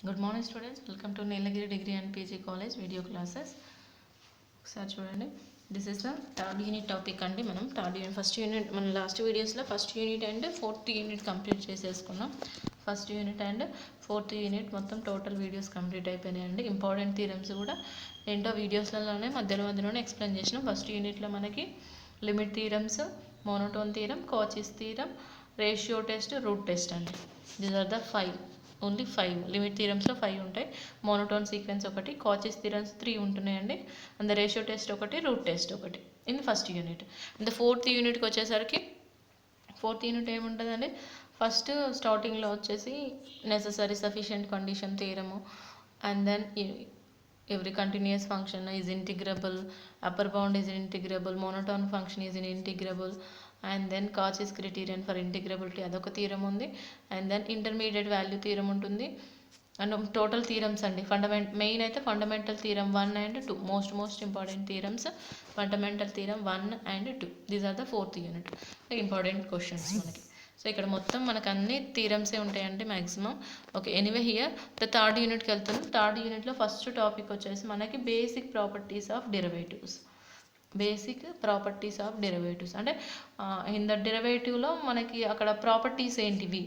Good morning students, welcome to Nilagiri Degree and PG College video classes. ఒకసారి చూడండి, this is the third unit topic అండి. మనం third unit first unit మన last వీడియోస్లో first unit and fourth unit complete చేసేసుకున్నాం. First unit and fourth unit మొత్తం total videos complete అయిపోయినాయండి. Important theorems కూడా ఏంటో వీడియోస్లలోనే మధ్యలోనే ఎక్స్ప్లెయిన్ చేసినాం. ఫస్ట్ యూనిట్లో మనకి limit theorems, monotone theorem, Cauchy's theorem, ratio test, root test అండి. These are the 5, only 5 limit థీరమ్స్లో 5 ఉంటాయి. మోనోటోన్ సీక్వెన్స్ ఒకటి, కాచీస్ థీరమ్స్ 3 ఉంటున్నాయండి. అండ్ ద రేషియో టెస్ట్ ఒకటి, రూట్ టెస్ట్ ఒకటి in first unit. And fourth యూనిట్కి వచ్చేసరికి ఫోర్త్ యూనిట్ ఏముంటుందండి, ఫస్ట్ స్టార్టింగ్లో వచ్చేసి necessary sufficient condition theorem, and then every continuous function is integrable, upper bound is integrable, monotone function is integrable, and then Cauchy's criterion for integrability అదొక థీరం ఉంది. And then intermediate value theorem ఉంటుంది. And total theorems అండి, main అయితే fundamental theorem 1 and 2, most important theorems fundamental theorem 1 and 2. These are the fourth unit important questions మనకి. So ఇక్కడ మొత్తం మనకు అన్ని థీరమ్సే ఉంటాయండి maximum. Okay, anyway here the third యూనిట్కి వెళ్తాను. థర్డ్ యూనిట్లో ఫస్ట్ టాపిక్ వచ్చేసి మనకి basic properties of derivatives. Basic properties of derivatives అంటే ఇన్ ద డెరివేటివ్లో మనకి అక్కడ ప్రాపర్టీస్ ఏంటివి,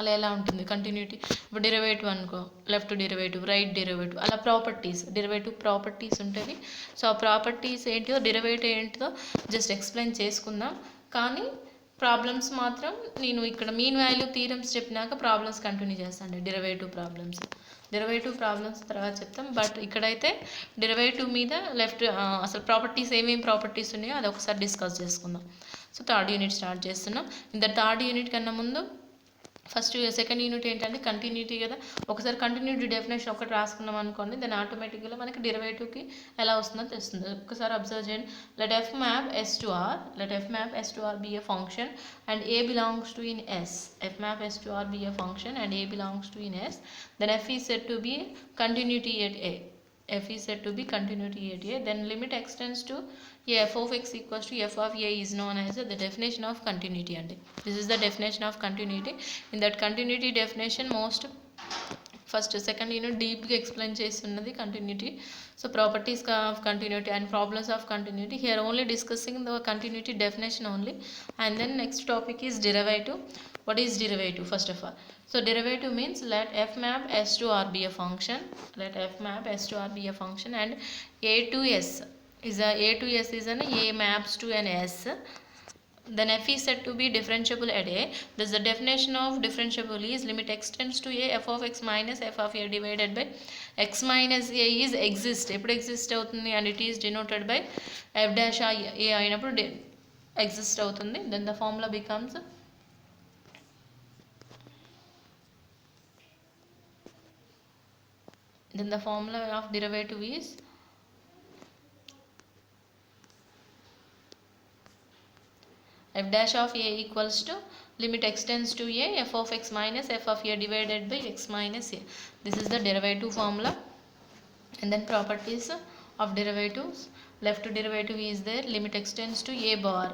అలా ఎలా ఉంటుంది కంటిన్యూటీ. ఇప్పుడు డెరివేటివ్ అనుకో, లెఫ్ట్ డెరివేటివ్, రైట్ డెరివేటివ్, అలా ప్రాపర్టీస్, డెరివేటివ్ ప్రాపర్టీస్ ఉంటాయి. సో ఆ ప్రాపర్టీస్ ఏంటిదో, డెరివేటివ్ ఏంటిదో జస్ట్ ఎక్స్ప్లెయిన్ చేసుకుందాం. కానీ ప్రాబ్లమ్స్ మాత్రం నేను ఇక్కడ మీన్ వాల్యూ థీరమ్స్ చెప్పినాక ప్రాబ్లమ్స్ కంటిన్యూ చేస్తాను. డెరివేటివ్ ప్రాబ్లమ్స్ తర్వాత చెప్తాం. బట్ ఇక్కడైతే డెరివేటివ్ మీద లెఫ్ట్ అసలు ప్రాపర్టీస్ ఏమేమి ప్రాపర్టీస్ ఉన్నాయో అది ఒకసారి డిస్కస్ చేసుకుందాం. సో థర్డ్ యూనిట్ స్టార్ట్ చేస్తున్నాం. ఇంత థర్డ్ యూనిట్ కన్నా ముందు ఫస్ట్ సెకండ్ యూనిట్ ఏంటంటే కంటిన్యూటీ కదా. ఒకసారి కంటిన్యూటీ డెఫినేషన్ ఒకటి రాసుకున్నాం అనుకోండి, దాని ఆటోమేటిక్గా మనకి డెరివేటివ్కి ఎలా వస్తుందో తెలుస్తుంది. ఒకసారి అబ్జర్వ్ చేయండి. Let f map s to are be a function and a belongs to in s. F map s to are be a function and a belongs to in s. Then f is said to be continuity at a. F is said to be continuity at a. Then limit extends to a, f of x equals to f of a is known as the definition of continuity. And this is the definition of continuity. In that continuity definition, most first second unit డీప్గా explain చేస్తున్నది continuity. So properties of continuity and problems of continuity. Here only discussing the continuity definition only. And then next topic is derivative. What is derivative first of all? So derivative means let f map s to r be a function. Let f map s to r be a function and a to s is an a maps to an s. Then f is said to be differentiable at a. Thus the definition of differentiable is limit x tends to a, f of x minus f of a divided by x minus a is exist. ఎప్పుడు exist అవుతుంది and it is denoted by f dash a అయినప్పుడు exist అవుతుంది. Then the formula becomes the formula of derivative is f dash of a equals to limit x tends to a, f of x minus f of a divided by x minus a. This is the derivative formula. And then properties of derivatives. Left derivative is there, limit x tends to a bar.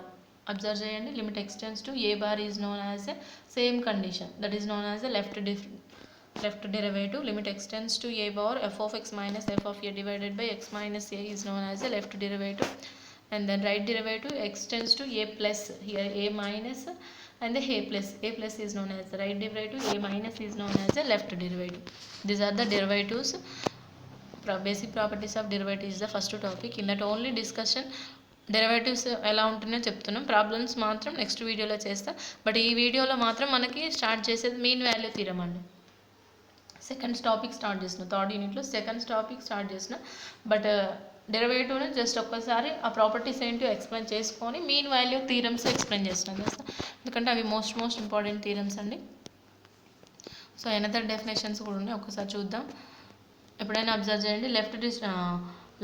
Observe cheyandi, limit x tends to a bar is known as a same condition, that is known as a left derivative. Limit x tends to a bar, f of x minus f of a divided by x minus a is known as a left derivative. And then right derivative, x tends to a plus, here a minus and the a plus is known as the right derivative, a minus is known as a left derivative. These are the derivatives. Basic properties of derivative is the first topic. In that only discussion derivatives ఎలా ఉంటుందో చెప్తున్నాం. Problems మాత్రం next వీడియోలో చేస్తా. But ఈ వీడియోలో మాత్రం మనకి స్టార్ట్ చేసేది మీన్ వాల్యూ థీరం అండి. సెకండ్ టాపిక్ స్టార్ట్ చేసిన థర్డ్ యూనిట్లో సెకండ్ టాపిక్ స్టార్ట్ చేసిన. బట్ డెరివేటివ్ని జస్ట్ ఒక్కసారి ఆ ప్రాపర్టీస్ ఏంటో ఎక్స్ప్లెయిన్ చేసుకొని మీన్ వాల్యూ థీరమ్స్ ఎక్స్ప్లెయిన్ చేస్తాను ఎందుకంటే అవి మోస్ట్ ఇంపార్టెంట్ థీరమ్స్ అండి. సో ఎనదర్ డెఫినేషన్స్ కూడా ఉన్నాయి, ఒక్కసారి చూద్దాం. ఎప్పుడైనా అబ్జర్వ్ చేయండి,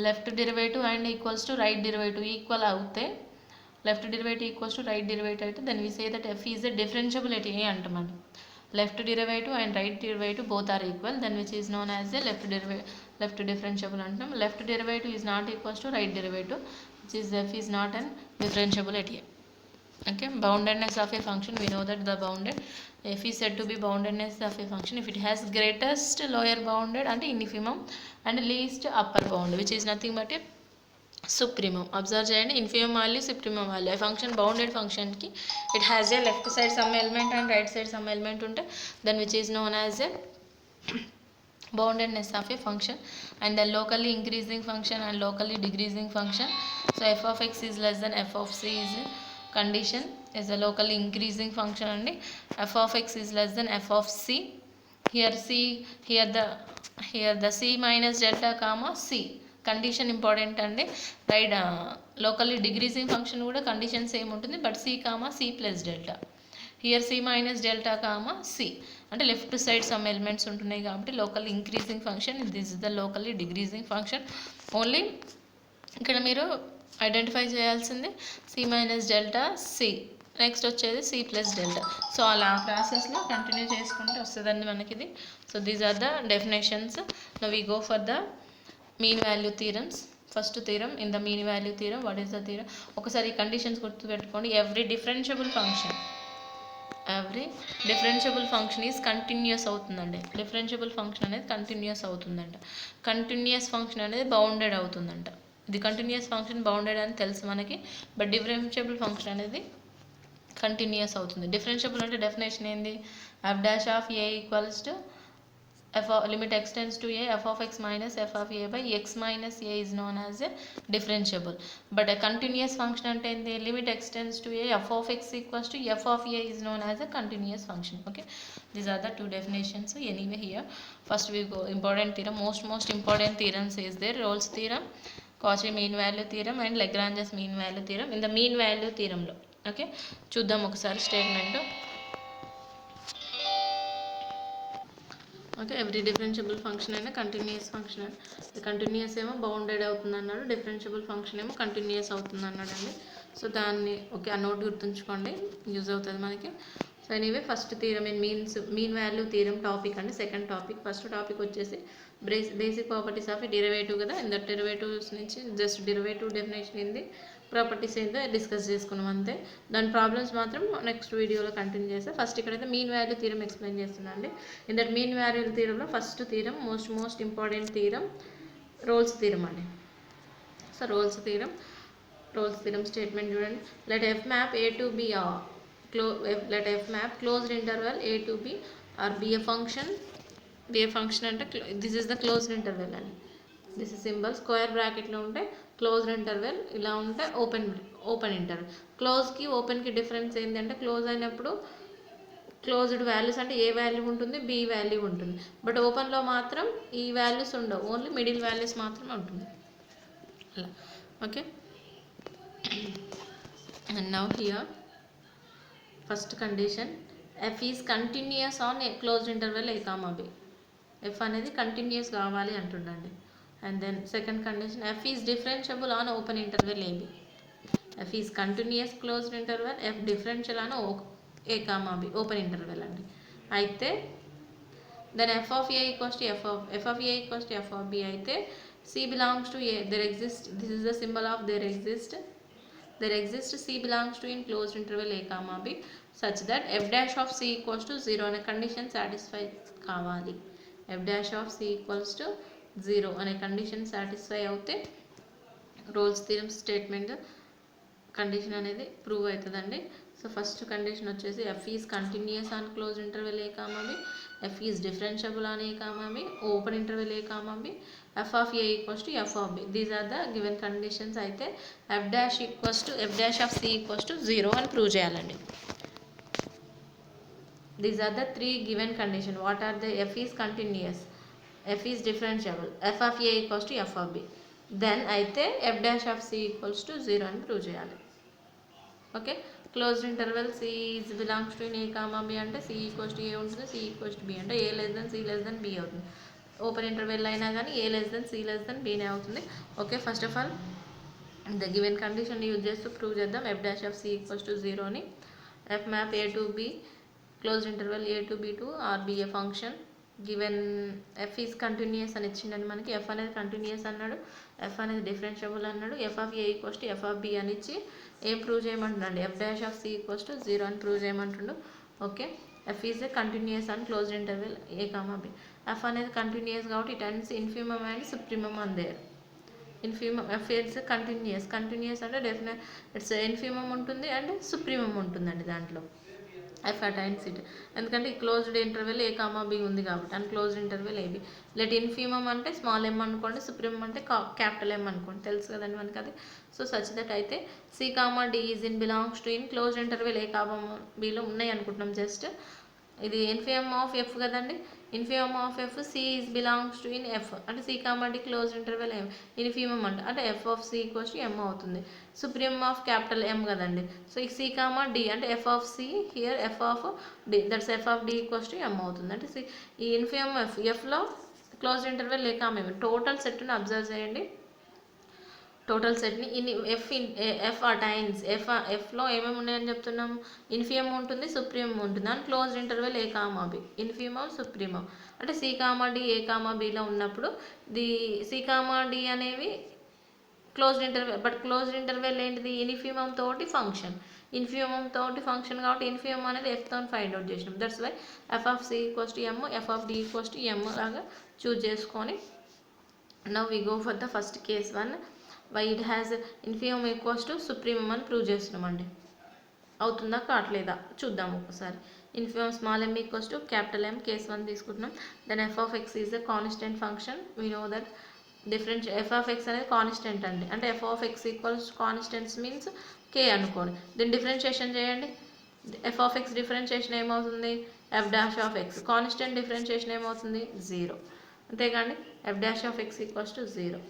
left derivative and equals to right derivative equal అవుతే, left derivative equals to right derivative అయితే then we say that f is a differentiable at a అంటామండి. Left derivative and right derivative both are equal, then which is known as a left differentiable అంటాం. Left derivative is not equals to right derivative which is F is not and differentiable at A. Okay, boundedness of a function, we know that the F is said to be boundedness of a function if it has greatest lower bounded and infimum and least upper bound, which is nothing but a supremum. Observe చేయండి, infimum value, supremum value. A function bounded function ki it has a left side some element and right side some element unte, then which is known as a boundedness of a function. And the locally increasing function and locally decreasing function. So f of x is less than f of c is condition is a locally increasing function and f of x is less than f of c. Here c, here the c minus delta comma c condition important అండి, right. Locally decreasing function కూడా condition same ఉంటుంది, but c comma c plus delta. Here c minus delta comma c అంటే left side some elements ఉంటున్నాయి కాబట్టి local increasing function, this is the locally decreasing function. Only ఇక్కడ మీరు identify చేయాల్సింది c minus delta c, next వచ్చేది c plus delta. So అలా ప్రాసెస్లో continue చేసుకుంటే వస్తుందండి మనకి ఇది. So these are the definitions. Now we go for the mean value theorems. First theorem in the mean value theorem. What is the theorem? ఒకసారి conditions గుర్తుపెట్టుకోండి. Every differentiable function is continuous అవుతుందండి. Differentiable function అనేది continuous అవుతుందంట. Continuous function అనేది bounded అవుతుందంట. ఇది continuous function bounded అని తెలుసు మనకి, బట్ డిఫరెన్షియబుల్ ఫంక్షన్ అనేది కంటిన్యూస్ అవుతుంది. డిఫరెన్షియబుల్ అంటే డెఫినేషన్ ఏంది? F dash of A equals to f of limit x tends to a f of x minus f of a by x minus a is known as a differentiable. But a continuous function ante endi? Limit x tends to a f of x equals to f of a is known as a continuous function. Okay, these are the two definitions. Anyway, here first we go important theorem. Most important theorems is there: Rolle's theorem, Cauchy mean value theorem and Lagrange's mean value theorem. In the mean value theorem lo, okay, చూద్దాం ఒకసారి statement. Okay, every differentiable function అయినా continuous function అని, continuous ఏమో bounded అవుతుంది అన్నాడు, differentiable function ఏమో continuous అవుతుంది అన్నాడు అండి. సో దాన్ని ఓకే ఆ నోట్ గుర్తుంచుకోండి, యూజ్ అవుతుంది మనకి. So anyway first theorem in mean value theorem topic అండి. Second topic. ఫస్ట్ టాపిక్ వచ్చేసి బేసిక్ ప్రాపర్టీస్ ఆఫ్ డెరివేటివ్ కదా. ఇన్ దట్ డెరివేటివ్స్ నుంచి జస్ట్ డెరివేటివ్ డెఫినేషన్ ఏంది, ప్రాపర్టీస్ ఏందో డిస్కస్ చేసుకున్నాం అంతే. దాని ప్రాబ్లమ్స్ మాత్రం నెక్స్ట్ వీడియోలో కంటిన్యూ చేస్తే, ఫస్ట్ ఇక్కడైతే మీన్ వాల్యూ థీరం ఎక్స్ప్లెయిన్ చేస్తున్నాను అండి. ఇన్ దట్ మీన్ వాల్యూ థీరంలో first theorem most important theorem Rolle's theorem అండి. సో రోల్స్ థీరం స్టేట్మెంట్ చూడండి. Let f map a to b R let f map closed interval a to b or be a function అంటే this is the closed interval అండి. This is symbol square బ్రాకెట్లో ఉంటే closed interval, ఇలా ఉంటే open interval. క్లోజ్కి ఓపెన్కి difference ఏంటంటే, close అయినప్పుడు closed values అంటే ఏ value ఉంటుంది, బి వాల్యూ ఉంటుంది. బట్ ఓపెన్లో మాత్రం ఈ వాల్యూస్ ఉండవు, ఓన్లీ మిడిల్ వాల్యూస్ మాత్రమే ఉంటుంది అలా. Okay, and now here first condition, f is continuous on a closed interval A comma B. F అనేది కంటిన్యూస్ కావాలి అంటుండండి. And then second condition, f is differentiable on open interval a b. F is continuous closed interval, f differential on a comma b open interval అండి. అయితే then f of A equals to F of b అయితే c belongs to a, there exist, this is the symbol of there exist C belongs to in closed interval a comma b such that f dash of c equals to 0 అనే condition satisfy కావాలి. f dash of c equals to 0 అనే condition satisfy అవుతే Rolle's theorem statement condition అనేది prove అవుతుందండి. So first condition వచ్చేసి f is continuous on close interval A comma B, f is differentiable on a comma b, open interval A comma B, f of A equals to F of b. These are the given conditions. అయితే f dash of C equals to 0 అని prove చేయాలండి. These are the 3 given condition. What are the? F is continuous, f is differentiable, f of A equals to F of b. Then అయితే f dash of C equals to 0 అని prove చేయాలి. Okay, closed interval c belongs to in a comma b అంటే c equals to a ఉంటుంది, c equals to b అంటే a less than c less than b అవుతుంది. Open interval అయినా కానీ a less than c less than బీనే అవుతుంది. Okay, first of all the given condition use చేస్తూ prove చేద్దాం. F dash of C equals to 0ని f map a to b closed interval a to b to are b a function given f is continuous అని ఇచ్చిండని మనకి. F అనేది continuous అన్నాడు, F అనేది differentiable అన్నాడు, f of A equals to F of b అని ఇచ్చి ఏం ప్రూవ్ చేయమంటున్నాడు, f dash of C equals to 0 అని ప్రూవ్ చేయమంటుండు. Okay, f is a continuous and closed interval A comma B. F అనేది కంటిన్యూస్ కాబట్టి it ends infimum and supremum on there. Infimum f it's continuous అంటే definite it's infimum ఉంటుంది and supremum ఉంటుందండి దాంట్లో. F attains it ఎందుకంటే closed interval ఏ comma B ఉంది కాబట్టి and closed interval a b. Let infimum అంటే స్మాల్ ఎమ్ అనుకోండి, supremum అంటే క్యాపిటల్ ఎమ్ అనుకోండి, తెలుసు కదండి మనకి అది. సో సచ్ దట్ అయితే c comma d is in belongs to in closed interval A comma బిలో ఉన్నాయి అనుకుంటున్నాం. జస్ట్ ఇది ఇన్ఫిమమ్ ఆఫ్ ఎఫ్ కదండి, infimum of f c is belongs to in f అంటే c comma d closed interval m infimum అంటే f of C equals to m అవుతుంది. Supremum of capital M కదండి. So ఈ c comma d అంటే f of c here F of d that's f of d equals to m అవుతుంది. అంటే C ఈ infimum ఎఫ్లో closed interval లేక మేము total సెట్ని అబ్జర్వ్ చేయండి. టోటల్ సెట్ని ఎఫ్ అటైన్స్ ఎఫ్లో ఏమేమి ఉన్నాయని చెప్తున్నాం, ఇన్ఫిమమ్ ఉంటుంది, సుప్రీమమ్ ఉంటుంది అని క్లోజ్డ్ ఇంటర్వెల్ ఏ కామా బి. ఇన్ఫిమమ్ సుప్రీమమ్ అంటే c comma d a comma బిలో ఉన్నప్పుడు ది సి కామా డి అనేవి closed interval. But closed interval ఏంటిది, ఇన్ఫిమమ్ తోటి ఫంక్షన్, ఇన్ఫిమమ్ తోటి ఫంక్షన్ కాబట్టి ఇన్ఫిమమ్ అనేది ఎఫ్తో ఫైండ్ అవుట్ చేసినాం. That's why f of C equals to m, f of d equals to m లాగా చూజ్ చేసుకొని now we go for the first case 1 why it has infimum equals to supremum అని prove చేస్తున్నామండి. అవుతుందా కావట్లేదా చూద్దాం ఒకసారి. Infimum small m equals to capital M case 1 తీసుకుంటున్నాం. Then f of X is a constant function. We know that f of x అనేది constant అండి. అంటే f of x equals constants means k అనుకోండి. దీన్ని డిఫరెన్షియేషన్ చేయండి. F of x differentiation ఏమవుతుంది, f dash of x. Constant differentiation ఏమవుతుంది, 0. అంతేగాండి f dash of x equals to 0.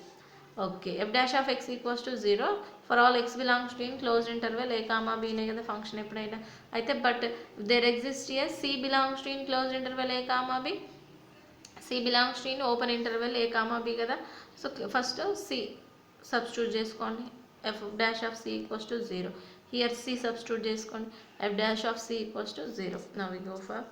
Okay, f dash of x equals to 0 for all x belongs to in closed interval A comma బీనే కదా function ఎప్పుడైనా అయితే. But there exist here c belongs to in closed interval A comma b, c belongs to in open interval A comma b కదా. So first c substitute చేసుకోండి, f dash of C equals to 0. Here c substitute చేసుకోండి, f dash of C equals to 0. Now we go for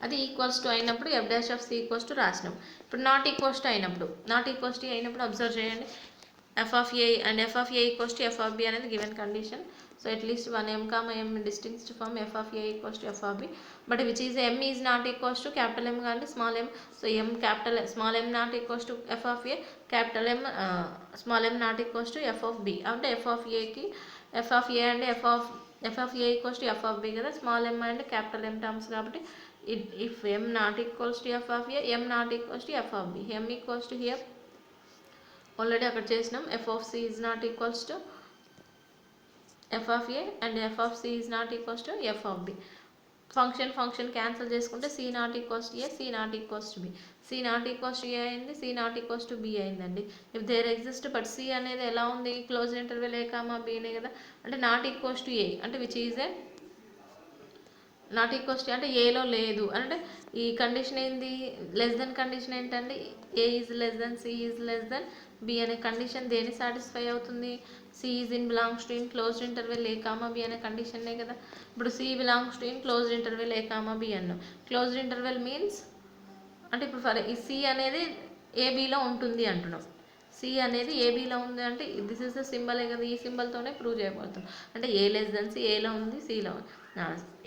అది equals to అయినప్పుడు f dash of C equals to రాసినాం. ఇప్పుడు not equals to అయినప్పుడు observe చేయండి. F of a and f of A equals to F of b అనేది given condition. So at least one m comma m distinct from f of A equals to F of b. But which is m is not equals to capital M కానీ small m. So m capital small m not equals to F of a, capital M small m not equals to F of b. అంటే f of ఏకి f of a and f of A equals to F of b కదా. Small m and capital M terms కాబట్టి if m not equals to f of a, m not equals to f of b, m equals to here already అక్కడ చేసినాం. f of c is not equals to f of a and f of c is not equals to f of b. Function cancel చేసుకుంటే c not equals to a, c not equals to b, c not equals to a అయింది, c not equals to b అయిందండి. if there exist but c అనేది ఎలా ఉంది, close interval ఏ comma బీనే కదా. అంటే not equals to ఏ అంటే which is a not equals to అంటే ఏలో లేదు అంటే ఈ కండిషన్ ఏంది, లెస్ దెన్ కండిషన్ ఏంటండి, a is less than c is less than b అనే కండిషన్ దేని సాటిస్ఫై అవుతుంది, c is in belongs to in closed interval A comma b అనే కండిషన్నే కదా. ఇప్పుడు c belongs to in closed interval A comma b అన్నాం. Closed interval means అంటే ఇప్పుడు ఫర్ ఈ సి అనేది ఏబీలో ఉంటుంది అంటున్నాం. సి అనేది ఏబీలో ఉంది అంటే దిస్ ఇస్ ద సింబలే కదా, ఈ సింబల్తోనే ప్రూవ్ చేయబడుతుంది. అంటే ఏ లెస్ దెన్ సి ఏలో ఉంది, సిలో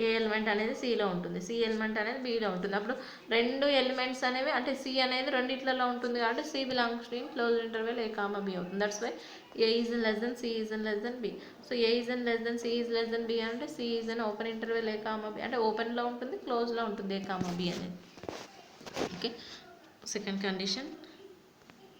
ఏ ఎలిమెంట్ అనేది సిలో ఉంటుంది, సి ఎలిమెంట్ అనేది బిలో ఉంటుంది. అప్పుడు రెండు ఎలిమెంట్స్ అనేవి అంటే సి అనేది రెండిట్లలో ఉంటుంది కాబట్టి c belongs to in close interval A comma b అవుతుంది. That's why a is in less than c is in less than b. So a is in less than c is less than b అంటే c is in open interval A comma b అంటే ఓపెన్లో ఉంటుంది, క్లోజ్లో ఉంటుంది a comma b అనేది. Okay, second condition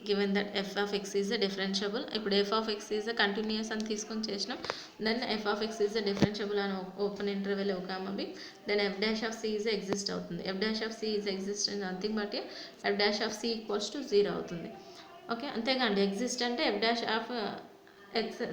given that f of x is a differentiable. ఇప్పుడు f of x is a continuous అని తీసుకొని చేసినాం. then f of x is a differentiable అని open interval A comma b. then f dash of c is exist అవుతుంది. f dash of c is exist and nothing but f dash of c equals to 0 అవుతుంది. Okay, అంతేగాండి exist అంటే f dash of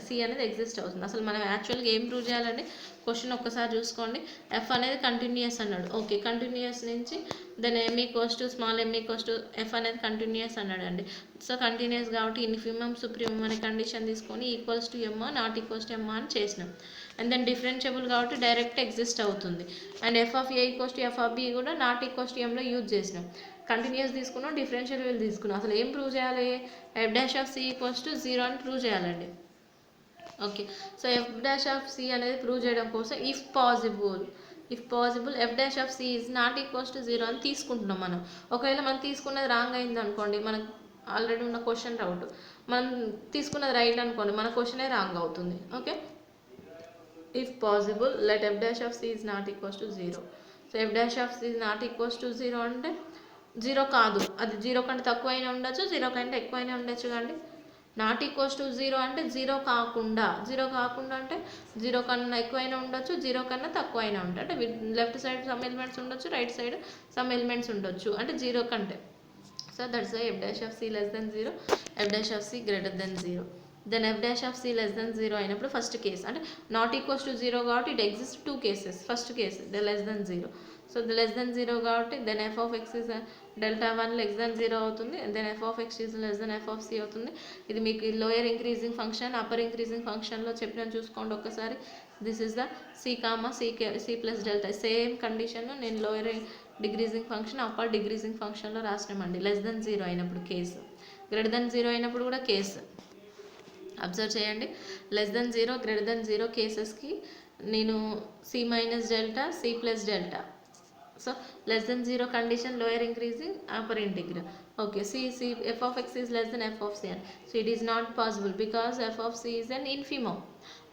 C అనేది exist అవుతుంది. అసలు మనం యాక్చువల్గా ఏం prove చేయాలండి, క్వశ్చన్ ఒక్కసారి చూసుకోండి. ఎఫ్ అనేది కంటిన్యూస్ అన్నాడు. ఓకే, కంటిన్యూస్ నుంచి then m equals to small m equals to f అనేది కంటిన్యూస్ అన్నాడు అండి. సో కంటిన్యూస్ కాబట్టి ఇన్ఫిమమ్ సుప్రీమమ్ అనే కండిషన్ తీసుకొని equals to m not equals to m అని చేసినాం. అండ్ దెన్ డిఫరెన్షియబుల్ కాబట్టి డైరెక్ట్ ఎగ్జిస్ట్ అవుతుంది. And f of A equals to F of b కూడా నాట్ ఈక్వల్స్ టు ఎంలో యూజ్ చేసినాం. కంటిన్యూస్ తీసుకున్నాం, డిఫరెన్షియల్ తీసుకున్నాం. అసలు ఏం ప్రూవ్ చేయాలి, f dash of C equals to 0 అని ప్రూవ్ చేయాలండి. Okay. So f dash of C అనేది ప్రూవ్ చేయడం కోసం if possible f dash of C is not equals to 0 అని తీసుకుంటున్నాం మనం. ఒకవేళ మనం తీసుకున్నది రాంగ్ అయింది అనుకోండి, మనకు ఆల్రెడీ ఉన్న క్వశ్చన్ డౌట్, మనం తీసుకున్నది రైట్ అనుకోండి, మన క్వశ్చనే రాంగ్ అవుతుంది. Okay. If possible let f dash of C is not equals to 0. So f dash of C is not equals to 0 అంటే 0 కాదు, అది 0 కంటే తక్కువ అయినా ఉండొచ్చు, 0 కంటే ఎక్కువ అయినా ఉండొచ్చు. కానీ నాట్ ఈక్వల్స్ టు 0 అంటే 0 కాకుండా అంటే 0 కన్నా ఎక్కువైనా ఉండొచ్చు, 0 కన్నా తక్కువ అయినా ఉంటుంది. అంటే లెఫ్ట్ సైడ్ సమ్ ఎలిమెంట్స్ ఉండొచ్చు, రైట్ సైడ్ సమ్ ఎలిమెంట్స్ ఉండొచ్చు, అంటే 0 కంటే. So that's why f dash of C less than 0, f dash of c greater than 0. Then f dash of C less than 0 అయినప్పుడు ఫస్ట్ కేస్ అంటే not equals to 0 కాబట్టి it exist 2 cases. First case the less than 0. So the less than 0 కాబట్టి then f of x is delta 1 less than 0 అవుతుంది. Then f of x is less than f of c అవుతుంది. ఇది మీకు lower increasing function, upper increasing ఫంక్షన్లో చెప్పిన చూసుకోండి ఒక్కసారి. This is the c comma c plus delta. Same condition నేను lower decreasing function, upper decreasing ఫంక్షన్లో రాసినామండి. లెస్ దెన్ 0 అయినప్పుడు కేసు, గ్రేటర్ దెన్ 0 అయినప్పుడు కూడా కేసు. అబ్జర్వ్ చేయండి, లెస్ దెన్ 0, గ్రేటర్ దెన్ 0 కేసెస్కి నేను c minus delta, c plus delta. So less than 0 condition lower increasing, upper integral. Okay. C f of X is less than f of c అని. So it is not possible because f of C is an infimum.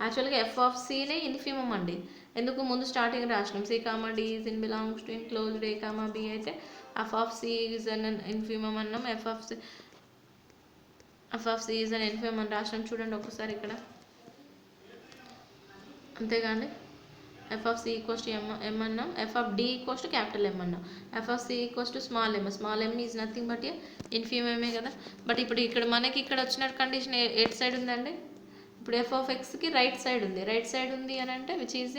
యాక్చువల్గా f of సినే infimum అండి. ఎందుకు ముందు starting రాసినాం c comma d is in belongs to closed a comma b అయితే f of C is an infimum అన్నాం. F of C is an infimum అని రాసినాం. చూడండి ఒకసారి ఇక్కడ, అంతేగాండి. F of C equals to m అన్నాం, f of d equals to capital M అన్నాం, f of C equals to small m is nothing but ఇన్ఫిమమే కదా. బట్ ఇప్పుడు ఇక్కడ మనకి ఇక్కడ వచ్చిన కండిషన్ ఎట్ సైడ్ ఉందండి. ఇప్పుడు ఎఫ్ ఆఫ్ ఎక్స్కి రైట్ సైడ్ ఉంది అని అంటే విచ్ ఈజ్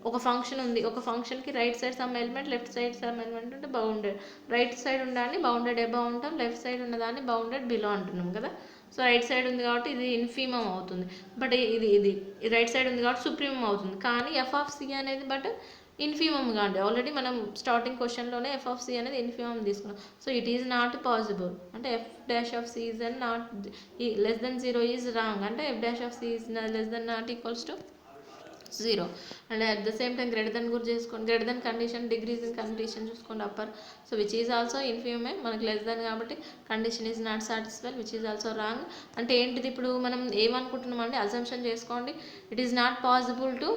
ఒక ఫంక్షన్ ఉంది, ఒక ఫంక్షన్కి right side some element, left side some element అంటే బౌండెడ్. రైట్ సైడ్ ఉండాలని బౌండెడ్ అబౌవ్ ఉంటాం, లెఫ్ట్ సైడ్ ఉన్నదాన్ని బౌండెడ్ బిలో అంటున్నాం కదా. సో రైట్ సైడ్ ఉంది కాబట్టి ఇది ఇన్ఫిమమ్ అవుతుంది. బట్ ఇది రైట్ సైడ్ ఉంది కాబట్టి సుప్రీమమ్ అవుతుంది. కానీ ఎఫ్ ఆఫ్ సి అనేది బట్ ఇన్ఫిమమ్ కాండి. ఆల్రెడీ మనం స్టార్టింగ్ క్వశ్చన్లోనే ఎఫ్ ఆఫ్ సి అనేది ఇన్ఫిమమ్ తీసుకున్నాం. So it is not possible అంటే F dash of C is and not less than 0 is wrong. అంటే F dash of C is less than not equals to 0. And at the same time greater than కూడా చేసుకోండి. Greater than condition decreasing condition చూసుకోండి upper. So which is also ఇన్ఫిమమే, మనకి less than కాబట్టి condition is not satisfied, which is also wrong. అంటే ఏంటిది, ఇప్పుడు మనం ఏమనుకుంటున్నాం అంటే అజంప్షన్ చేసుకోండి. It is not possible to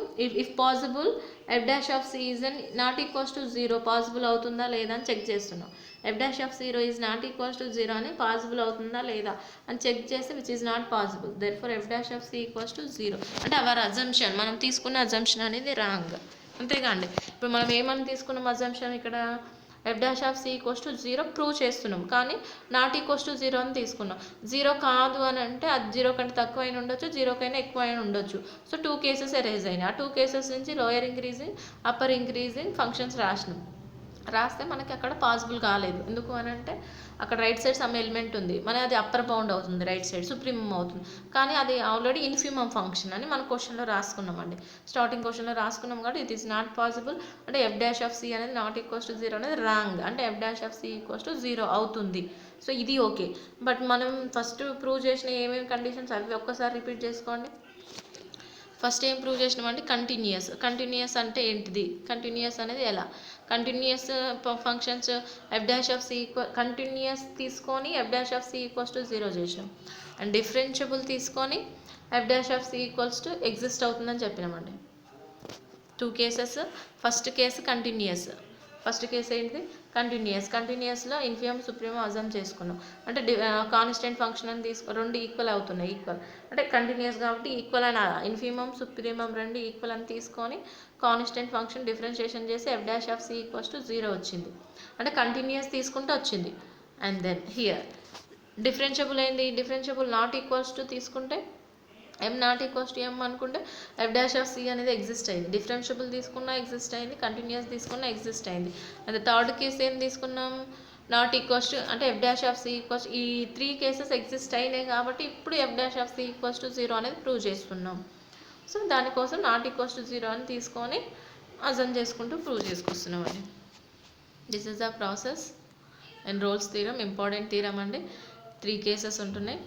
if possible f dash of C is not equals to 0 possible అవుతుందా లేదా అని చెక్ చేస్తున్నాం. F dash of 0 is not equals to 0 అని పాసిబుల్ అవుతుందా లేదా అని చెక్ చేస్తే which is not possible. Therefore f dash of C equals to 0. అంటే అవర్ అజంప్షన్, మనం తీసుకున్న అజంప్షన్ అనేది రాంగ్. అంతేగాండి. ఇప్పుడు మనం ఏమని తీసుకున్నాం అజంప్షన్, ఇక్కడ f dash of C equals to 0 prove చేస్తున్నాం, కానీ నాట్ ఈక్వల్స్ టు 0 అని తీసుకున్నాం. 0 కాదు అని అంటే అది 0 కంటే తక్కువ అయినా ఉండొచ్చు, 0 కైనా ఎక్కువ అయినా ఉండొచ్చు. సో 2 కేసెస్ ఎరేజ్ అయినాయి. ఆ 2 కేసెస్ నుంచి lower increasing, upper increasing functions రాస్తే మనకి అక్కడ పాసిబుల్ కాలేదు. ఎందుకు అని అంటే అక్కడ రైట్ సైడ్ సమ్ ఎలిమెంట్ ఉంది, మన అది అప్పర్ బౌండ్ అవుతుంది, రైట్ సైడ్ సుప్రీమమ్ అవుతుంది. కానీ అది ఆల్రెడీ ఇన్ఫిమమ్ ఫంక్షన్ అని మన క్వశ్చన్లో రాసుకున్నామండి. స్టార్టింగ్ క్వశ్చన్లో రాసుకున్నాం కాబట్టి ఇట్ ఈస్ నాట్ పాసిబుల్. అంటే ఎఫ్ డాష్ ఆఫ్ సి అనేది నాట్ ఈక్వల్స్ టు 0 అనేది రాంగ్. అంటే F dash of C equals to 0 అవుతుంది. సో ఇది ఓకే. బట్ మనం ఫస్ట్ ప్రూవ్ చేసిన ఏమేమి కండిషన్స్ అవి ఒక్కసారి రిపీట్ చేసుకోండి. ఫస్ట్ ఏం ప్రూవ్ చేసినామంటే కంటిన్యూయస్ అంటే ఏంటిది, కంటిన్యూయస్ అనేది ఎలా, continuous functions F dash of C continuous తీసుకొని F dash of C equals to 0 చేసినాం. అండ్ డిఫరెన్షియబుల్ తీసుకొని F dash of C equals to exist అవుతుందని చెప్పినామండి. 2 cases. First case continuous, first case ఏంటిది కంటిన్యూయస్లో ఇన్ఫిమమ్ సుప్రీమమ్ అజమ్ చేసుకున్నాం. అంటే కాన్స్టెంట్ ఫంక్షన్ అని రెండు ఈక్వల్ అవుతున్నాయి. అంటే కంటిన్యూస్ కాబట్టి ఈక్వల్ అని ఇన్ఫిమమ్ సుప్రీమమ్ రెండు ఈక్వల్ అని తీసుకొని కాన్స్టెంట్ ఫంక్షన్ డిఫరెన్షియేషన్ చేసి f dash of C equals to 0 వచ్చింది. అంటే కంటిన్యూస్ తీసుకుంటే వచ్చింది. అండ్ దెన్ హియర్ డిఫరెన్షియబుల్ అయింది. డిఫరెన్షియబుల్ నాట్ ఈక్వల్స్ టు తీసుకుంటే m not equals to m అనుకుంటే ఎఫ్ డాష్ ఆఫ్ సి అనేది ఎగ్జిస్ట్ అయింది. డిఫరెన్షియబుల్ తీసుకున్నా ఎగ్జిస్ట్ అయింది, కంటిన్యూస్ తీసుకున్నా ఎగ్జిస్ట్ అయింది. అదే థర్డ్ కేసు ఏం తీసుకున్నాం, నాట్ ఈక్వల్స్ టు అంటే F dash of C equals. ఈ 3 కేసెస్ ఎగ్జిస్ట్ అయినాయి కాబట్టి ఇప్పుడు f dash of C equals to 0 అనేది ప్రూవ్ చేస్తున్నాం. సో దానికోసం నాట్ ఈక్వల్స్ టు 0 అని తీసుకొని అజమ్ చేసుకుంటూ ప్రూవ్ చేసుకొస్తున్నాం అండి. This is the process and Rolle's theorem, important theorem అండి. 3 కేసెస్ ఉంటున్నాయి.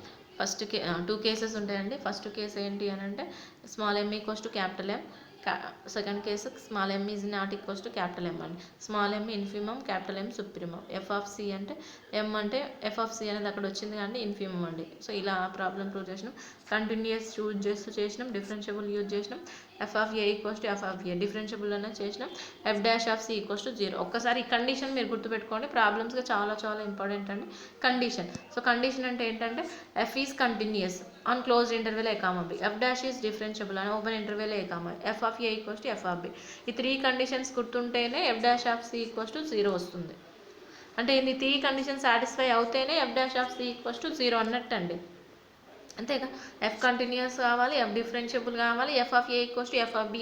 టూ కేసెస్ ఉంటాయండి. ఫస్ట్ కేసు ఏంటి అని అంటే small m equals to capital M. Second case small m is not equals to capital M అండి. Small m infimum, capital M supremum. F of c అంటే m అంటే ఎఫ్ ఆఫ్ సి అనేది అక్కడ వచ్చింది కానీ ఇన్ఫిమమ్ అండి. సో ఇలా problem prove చేసినాం. కంటిన్యూస్ యూజ్ చేస్తూ చేసినాం, డిఫరెన్షియబుల్ యూజ్ చేసినాం. F of A equals to F of a differentiable అనేది చేసినాం. F dash of C equals to 0. ఒక్కసారి ఈ కండిషన్ మీరు గుర్తుపెట్టుకోండి, ప్రాబ్లమ్స్గా చాలా చాలా ఇంపార్టెంట్ అండి కండిషన్. సో కండిషన్ అంటే ఏంటంటే F is continuous on closed interval A comma B, F dash is differentiable అని open interval A comma, F of A equals to F of B. ఈ 3 కండిషన్స్ గుర్తుంటేనే F dash of C equals to 0 వస్తుంది. అంటే ఈ 3 condition satisfy అవుతేనే F dash of C equals to 0 అన్నట్టు అండి. అంతేగా, ఎఫ్ కంటిన్యూస్ కావాలి, ఎఫ్ డిఫరెన్షియబుల్ కావాలి, F of A equals to F of b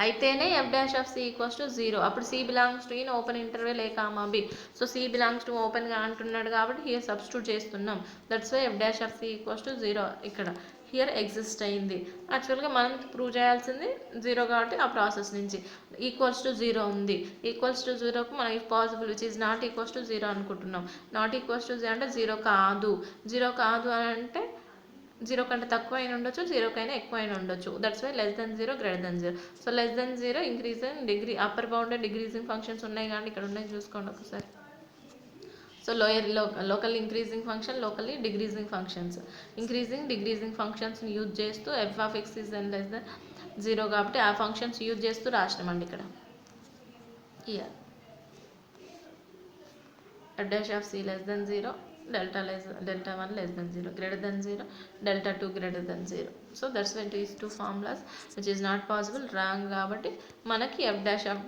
అయితేనే f dash of C equals to 0. అప్పుడు c belongs to in open interval A comma b. So c belongs to ఓపెన్గా అంటున్నాడు కాబట్టి here substitute చేస్తున్నాం. That's why f dash of C equals to 0 ఇక్కడ here exist అయింది. యాక్చువల్గా మనం prove చేయాల్సింది 0 కాబట్టి ఆ ప్రాసెస్ నుంచి ఈక్వల్స్ టు 0 ఉంది. ఈక్వల్స్ టు 0కు మనం if possible which is not equals to 0 అనుకుంటున్నాం. నాట్ ఈక్వల్స్ టు 0 అంటే 0 కాదు అని అంటే 0 కంటే తక్కువ అయినా ఉండొచ్చు, 0 కైనా ఎక్కువ అయినా ఉండొచ్చు. That's why less than 0 greater than 0. So less than 0 increasing degree upper bounded decreasing functions ఉన్నాయి కానీ ఇక్కడ ఉన్నాయి చూసుకోండి ఒకసారి. So local increasing function, locally decreasing functions. Increasing decreasing ఫంక్షన్స్ని యూజ్ చేస్తూ F of X is and less than 0 కాబట్టి ఆ ఫంక్షన్స్ యూజ్ చేస్తూ రాసినామండి ఇక్కడ. Here F dash of C less than 0, delta 1 less than 0, greater than 0, delta 2 greater than 0. So that's why these two formulas which is not possible, wrong కాబట్టి మనకి f dash of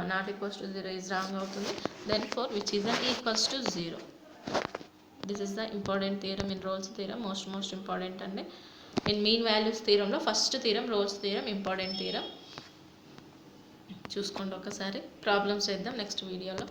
not equals to 0 is wrong అవుతుంది. Therefore which is an equals to 0. This is the important theorem in Rolle's theorem, most important అండి. in mean values theorem లో first theorem Rolle's theorem, important theorem. చూసుకోండి ఒకసారి. Problems చేద్దాం next వీడియోలో.